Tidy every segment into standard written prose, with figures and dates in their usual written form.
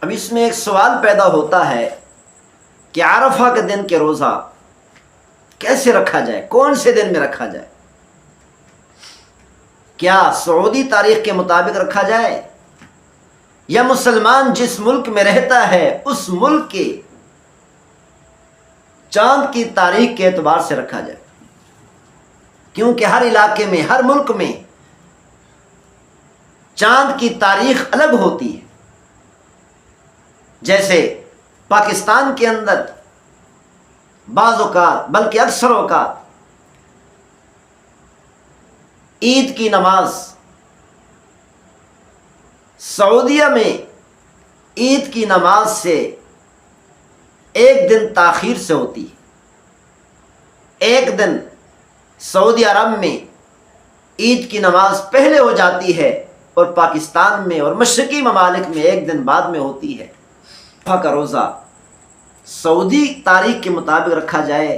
اب اس میں ایک سوال پیدا ہوتا ہے کہ عرفہ کے دن کے روزہ کیسے رکھا جائے، کون سے دن میں رکھا جائے؟ کیا سعودی تاریخ کے مطابق رکھا جائے یا مسلمان جس ملک میں رہتا ہے اس ملک کے چاند کی تاریخ کے اعتبار سے رکھا جائے؟ کیونکہ ہر علاقے میں، ہر ملک میں چاند کی تاریخ الگ ہوتی ہے۔ جیسے پاکستان کے اندر بعض اوقات بلکہ اکثر اوقات عید کی نماز سعودیہ میں عید کی نماز سے ایک دن تاخیر سے ہوتی ہے، ایک دن سعودی عرب میں عید کی نماز پہلے ہو جاتی ہے اور پاکستان میں اور مشرقی ممالک میں ایک دن بعد میں ہوتی ہے۔ عرفہ کا روزہ سعودی تاریخ کے مطابق رکھا جائے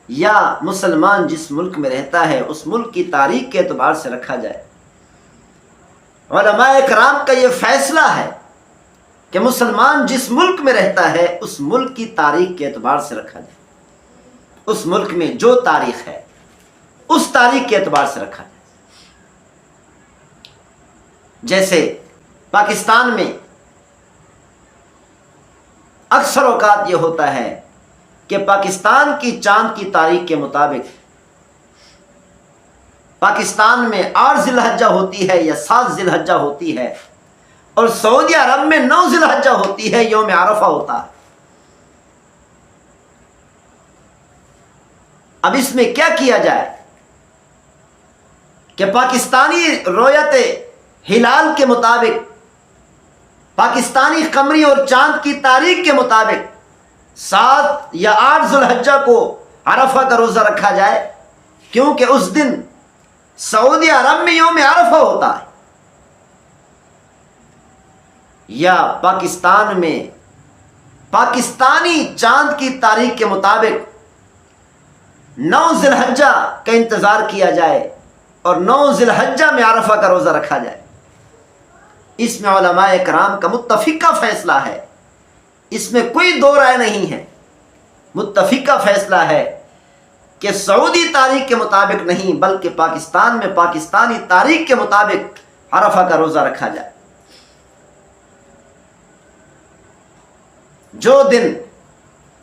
یا مسلمان جس ملک میں رہتا ہے اس ملک کی تاریخ کے اعتبار سے رکھا جائے؟ علماء کرام کا یہ فیصلہ ہے کہ مسلمان جس ملک میں رہتا ہے اس ملک کی تاریخ کے اعتبار سے رکھا جائے، اس ملک میں جو تاریخ ہے اس تاریخ کے اعتبار سے رکھا جائے۔ جیسے پاکستان میں اکثر اوقات یہ ہوتا ہے کہ پاکستان کی چاند کی تاریخ کے مطابق پاکستان میں 8 ذی الحجہ ہوتی ہے یا 7 ذی الحجہ ہوتی ہے، اور سعودی عرب میں 9 ذی الحجہ ہوتی ہے، یوم عرفہ ہوتا ہے۔ اب اس میں کیا کیا جائے کہ پاکستانی رویت ہلال کے مطابق، پاکستانی قمری اور چاند کی تاریخ کے مطابق 7 یا 8 ذی الحجہ کو عرفہ کا روزہ رکھا جائے، کیونکہ اس دن سعودی عرب میں یوم عرفہ ہوتا ہے، یا پاکستان میں پاکستانی چاند کی تاریخ کے مطابق 9 ذی الحجہ کا انتظار کیا جائے اور 9 ذی الحجہ میں عرفہ کا روزہ رکھا جائے۔ اس میں علماء کرام کا متفقہ فیصلہ ہے، اس میں کوئی دو رائے نہیں ہے، متفقہ فیصلہ ہے کہ سعودی تاریخ کے مطابق نہیں بلکہ پاکستان میں پاکستانی تاریخ کے مطابق عرفہ کا روزہ رکھا جائے۔ جو دن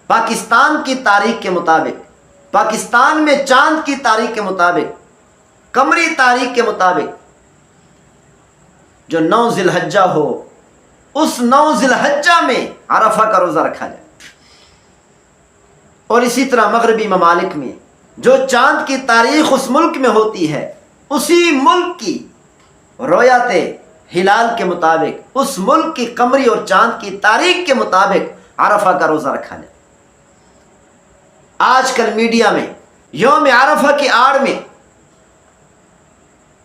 پاکستان کی تاریخ کے مطابق، پاکستان میں چاند کی تاریخ کے مطابق، قمری تاریخ کے مطابق جو 9 ذی الحجہ ہو، اس 9 ذی الحجہ میں عرفہ کا روزہ رکھا جائے۔ اور اسی طرح مغربی ممالک میں جو چاند کی تاریخ اس ملک میں ہوتی ہے، اسی ملک کی رویت ہلال کے مطابق، اس ملک کی قمری اور چاند کی تاریخ کے مطابق عرفہ کا روزہ رکھا جائے۔ آج کل میڈیا میں یوم عرفہ کی آڑ میں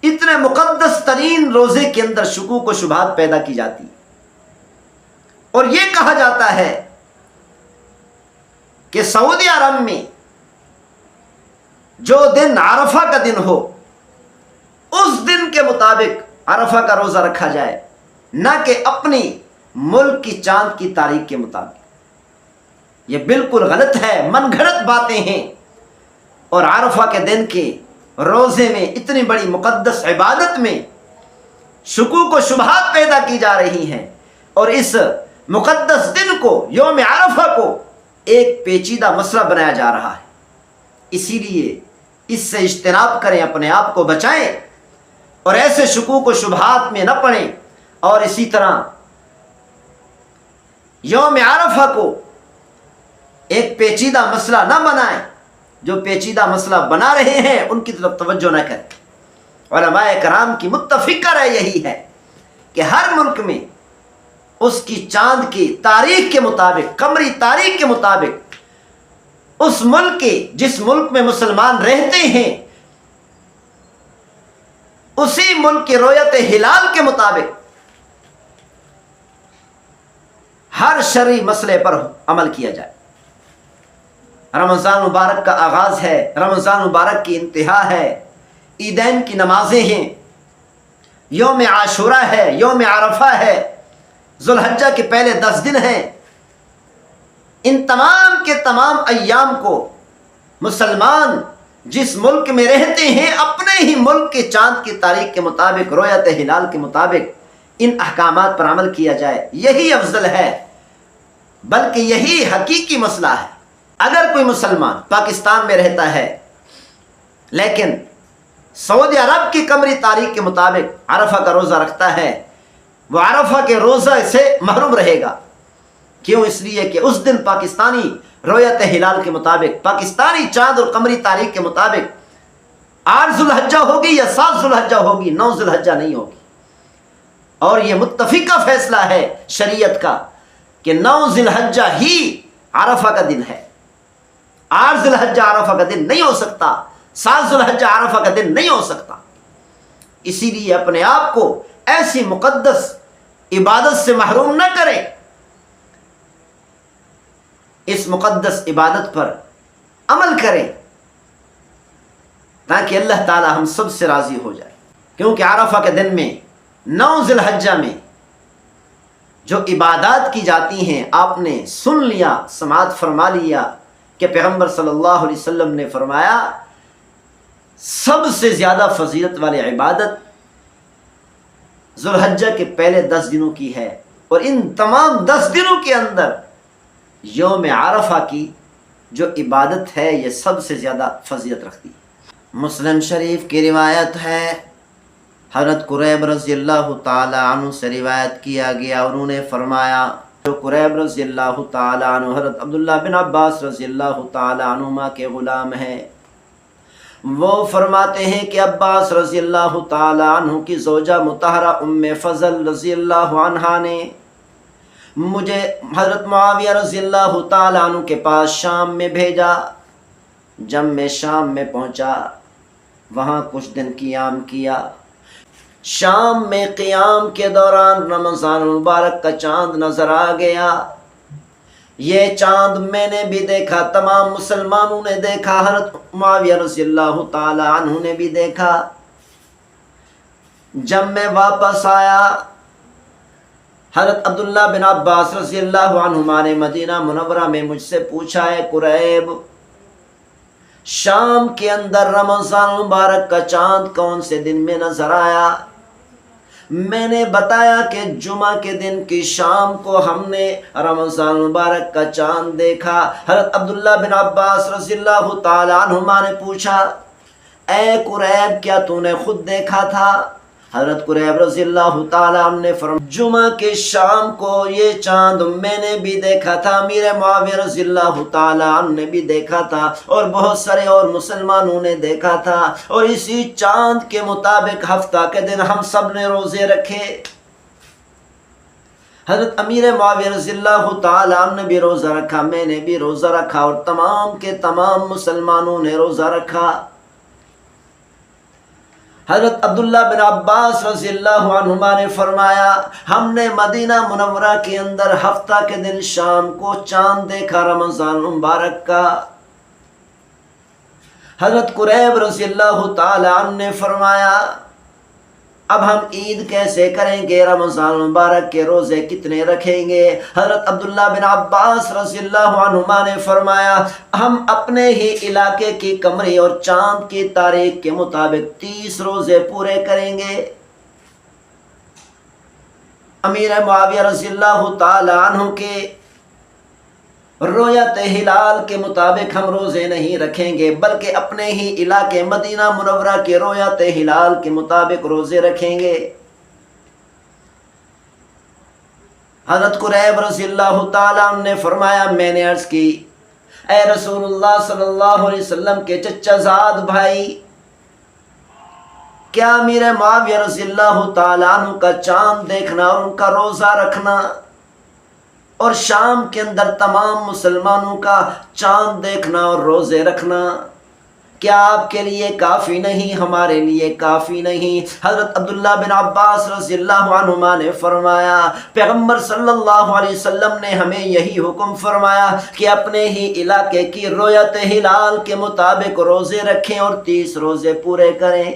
اتنے مقدس ترین روزے کے اندر شکوک و شبہات پیدا کی جاتی ہے، اور یہ کہا جاتا ہے کہ سعودی عرب میں جو دن عرفہ کا دن ہو اس دن کے مطابق عرفہ کا روزہ رکھا جائے، نہ کہ اپنی ملک کی چاند کی تاریخ کے مطابق۔ یہ بالکل غلط ہے، من گھڑت باتیں ہیں، اور عرفہ کے دن کے روزے میں اتنی بڑی مقدس عبادت میں شکوک و شبہات پیدا کی جا رہی ہیں، اور اس مقدس دن کو، یوم عرفہ کو، ایک پیچیدہ مسئلہ بنایا جا رہا ہے۔ اسی لیے اس سے اجتناب کریں، اپنے آپ کو بچائیں اور ایسے شکوک و شبہات میں نہ پڑیں، اور اسی طرح یوم عرفہ کو ایک پیچیدہ مسئلہ نہ بنائیں۔ جو پیچیدہ مسئلہ بنا رہے ہیں ان کی طرف توجہ نہ کریں۔ علماء کرام کی متفقہ رائے یہی ہے کہ ہر ملک میں اس کی چاند کی تاریخ کے مطابق، قمری تاریخ کے مطابق، اس ملک کے جس ملک میں مسلمان رہتے ہیں اسی ملک کے رویت ہلال کے مطابق ہر شرعی مسئلے پر عمل کیا جائے۔ رمضان مبارک کا آغاز ہے، رمضان مبارک کی انتہا ہے، عیدین کی نمازیں ہیں، یوم عاشورہ ہے، یوم عرفہ ہے، ذوالحجہ کے پہلے 10 دن ہیں، ان تمام کے تمام ایام کو مسلمان جس ملک میں رہتے ہیں اپنے ہی ملک کے چاند کی تاریخ کے مطابق، رویت ہلال کے مطابق ان احکامات پر عمل کیا جائے، یہی افضل ہے، بلکہ یہی حقیقی مسئلہ ہے۔ اگر کوئی مسلمان پاکستان میں رہتا ہے لیکن سعودی عرب کی قمری تاریخ کے مطابق عرفہ کا روزہ رکھتا ہے، وہ عرفہ کے روزہ سے محروم رہے گا۔ کیوں؟ اس لیے کہ اس دن پاکستانی رویت ہلال کے مطابق، پاکستانی چاند اور قمری تاریخ کے مطابق 8 ذوالحجہ ہوگی یا 7 ذوالحجہ ہوگی، 9 ذوالحجہ نہیں ہوگی۔ اور یہ متفقہ فیصلہ ہے شریعت کا کہ 9 ذوالحجہ ہی عرفہ کا دن ہے، 8 ذوالحجہ عرفہ کا دن نہیں ہو سکتا، 7 ذوالحجہ عرفہ کا دن نہیں ہو سکتا۔ اسی لیے اپنے آپ کو ایسی مقدس عبادت سے محروم نہ کریں، اس مقدس عبادت پر عمل کریں تاکہ اللہ تعالی ہم سب سے راضی ہو جائے۔ کیونکہ عرفہ کے دن میں 9 ذوالحجہ میں جو عبادات کی جاتی ہیں، آپ نے سن لیا، سماعت فرما لیا کہ پیغمبر صلی اللہ علیہ وسلم نے فرمایا سب سے زیادہ فضیلت والی عبادت ذوالحجہ کے پہلے 10 دنوں کی ہے، اور ان تمام 10 دنوں کے اندر یوم عرفہ کی جو عبادت ہے یہ سب سے زیادہ فضیلت رکھتی ہے۔ مسلم شریف کی روایت ہے، حضرت قریب رضی اللہ تعالی عنہ سے روایت کیا گیا، انہوں نے فرمایا، جو قریب رضی اللہ تعالی عنہ حضرت عبداللہ بن عباس رضی اللہ تعالی عنہما کے غلام ہیں، وہ فرماتے ہیں کہ عباس رضی اللہ تعالی عنہ کی زوجہ مطہرہ ام فضل رضی اللہ عنہا نے مجھے حضرت معاویہ رضی اللہ تعالی عنہ کے پاس شام میں بھیجا۔ جب میں شام میں پہنچا وہاں کچھ دن قیام کیا۔ شام میں قیام کے دوران رمضان المبارک کا چاند نظر آ گیا۔ یہ چاند میں نے بھی دیکھا، تمام مسلمانوں نے دیکھا، حضرت معاویہ رضی اللہ تعالی عنہ نے بھی دیکھا۔ جب میں واپس آیا، حضرت عبداللہ بن عباس رضی اللہ عنہما نے مدینہ منورہ میں مجھ سے پوچھا ہے قریب، شام کے اندر رمضان المبارک کا چاند کون سے دن میں نظر آیا؟ میں نے بتایا کہ جمعہ کے دن کی شام کو ہم نے رمضان المبارک کا چاند دیکھا۔ حضرت عبداللہ بن عباس رضی اللہ تعالی عنہما نے پوچھا، اے قریب کیا تو نے خود دیکھا تھا؟ حضرت قریب رضی اللہ تعالی عنہ نے فرمایا، جمعہ کے شام کو یہ چاند میں نے بھی دیکھا تھا، امیر معاویہ رضی اللہ تعالی عنہ نے بھی دیکھا تھا، اور بہت سارے اور مسلمانوں نے دیکھا تھا، اور اسی چاند کے مطابق ہفتہ کے دن ہم سب نے روزے رکھے۔ حضرت امیر معاویہ رضی اللہ تعالی عنہ نے بھی روزہ رکھا، میں نے بھی روزہ رکھا، اور تمام کے تمام مسلمانوں نے روزہ رکھا۔ حضرت عبداللہ بن عباس رضی اللہ عنہما نے فرمایا، ہم نے مدینہ منورہ کے اندر ہفتہ کے دن شام کو چاند دیکھا رمضان مبارک کا۔ حضرت قریب رضی اللہ تعالی عنہ نے فرمایا، اب ہم عید کیسے کریں گے؟ رمضان مبارک کے روزے کتنے رکھیں گے؟ حضرت عبداللہ بن عباس رضی اللہ عنہما نے فرمایا، ہم اپنے ہی علاقے کی قمری اور چاند کی تاریخ کے مطابق 30 روزے پورے کریں گے۔ امیر معاویہ رضی اللہ تعالی عنہ کے رویت ہلال کے مطابق ہم روزے نہیں رکھیں گے، بلکہ اپنے ہی علاقے مدینہ منورہ کے رویت ہلال کے مطابق روزے رکھیں گے۔ حضرت قریب رضی اللہ تعالی عنہ نے فرمایا، میں نے عرض کی، اے رسول اللہ صلی اللہ علیہ وسلم کے چچا زاد بھائی، کیا امیر معاویہ رضی اللہ تعالی عنہ کا چاند دیکھنا اور ان کا روزہ رکھنا اور شام کے اندر تمام مسلمانوں کا چاند دیکھنا اور روزے رکھنا کیا آپ کے لیے کافی نہیں؟ ہمارے لیے کافی نہیں۔ حضرت عبداللہ بن عباس رضی اللہ عنہما نے فرمایا، پیغمبر صلی اللہ علیہ وسلم نے ہمیں یہی حکم فرمایا کہ اپنے ہی علاقے کی رویت ہلال کے مطابق روزے رکھیں اور 30 روزے پورے کریں۔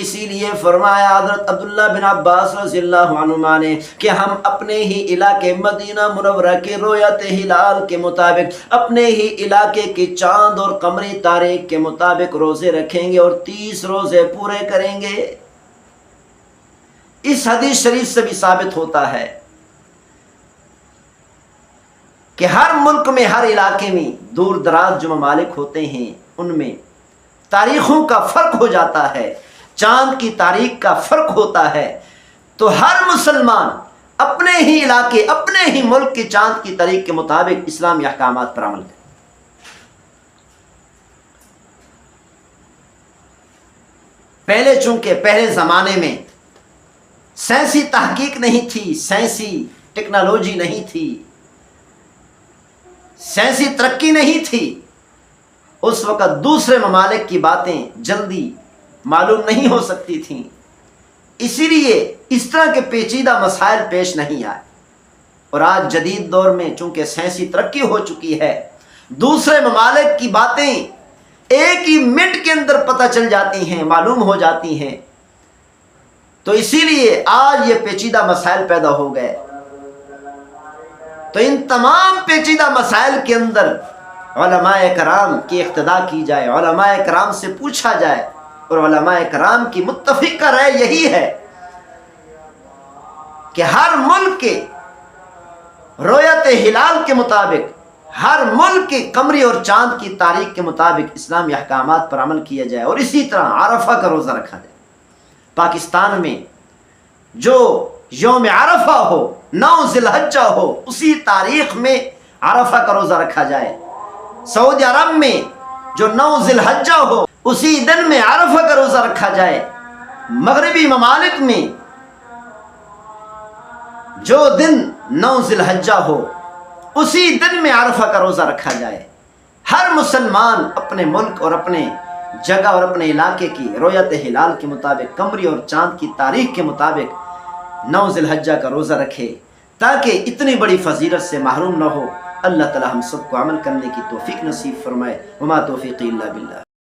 اسی لیے فرمایا حضرت عبداللہ بن عباس رضی اللہ عنہما نے کہ ہم اپنے ہی علاقے مدینہ منورہ کے رویت ہلال کے مطابق، اپنے ہی علاقے کے چاند اور قمری تاریخ کے مطابق روزے رکھیں گے اور 30 روزے پورے کریں گے۔ اس حدیث شریف سے بھی ثابت ہوتا ہے کہ ہر ملک میں، ہر علاقے میں دور دراز جو ممالک ہوتے ہیں ان میں تاریخوں کا فرق ہو جاتا ہے، چاند کی تاریخ کا فرق ہوتا ہے، تو ہر مسلمان اپنے ہی علاقے، اپنے ہی ملک کے چاند کی تاریخ کے مطابق اسلامی احکامات پر عمل کرے۔ پہلے چونکہ پہلے زمانے میں سائنسی تحقیق نہیں تھی، سائنسی ٹیکنالوجی نہیں تھی، سائنسی ترقی نہیں تھی، اس وقت دوسرے ممالک کی باتیں جلدی معلوم نہیں ہو سکتی تھیں، اسی لیے اس طرح کے پیچیدہ مسائل پیش نہیں آئے۔ اور آج جدید دور میں چونکہ سائنسی ترقی ہو چکی ہے، دوسرے ممالک کی باتیں ایک ہی منٹ کے اندر پتہ چل جاتی ہیں، معلوم ہو جاتی ہیں، تو اسی لیے آج یہ پیچیدہ مسائل پیدا ہو گئے۔ تو ان تمام پیچیدہ مسائل کے اندر علماء کرام کی اقتداء کی جائے، علماء کرام سے پوچھا جائے، اور علماء کرام کی متفقہ رائے یہی ہے کہ ہر ملک کے رویت ہلال کے مطابق، ہر ملک کے قمری اور چاند کی تاریخ کے مطابق اسلامی احکامات پر عمل کیا جائے، اور اسی طرح عرفہ کا روزہ رکھا جائے۔ پاکستان میں جو یوم عرفہ ہو، 9 ذی الحجہ ہو، اسی تاریخ میں عرفہ کا روزہ رکھا جائے۔ سعودی عرب میں جو 9 ذی الحجہ ہو، اسی دن میں عرفہ کا روزہ رکھا جائے۔ مغربی ممالک میں جو دن 9 ذی الحجہ ہو، اسی دن میں عرفہ کا روزہ رکھا جائے۔ ہر مسلمان اپنے ملک اور اپنے جگہ اور اپنے علاقے کی رویت ہلال کے مطابق، قمری اور چاند کی تاریخ کے مطابق 9 ذی الحجہ کا روزہ رکھے، تاکہ اتنی بڑی فضیلت سے محروم نہ ہو۔ اللہ تعالی ہم سب کو عمل کرنے کی توفیق نصیب فرمائے۔ وما توفیقی الا باللہ۔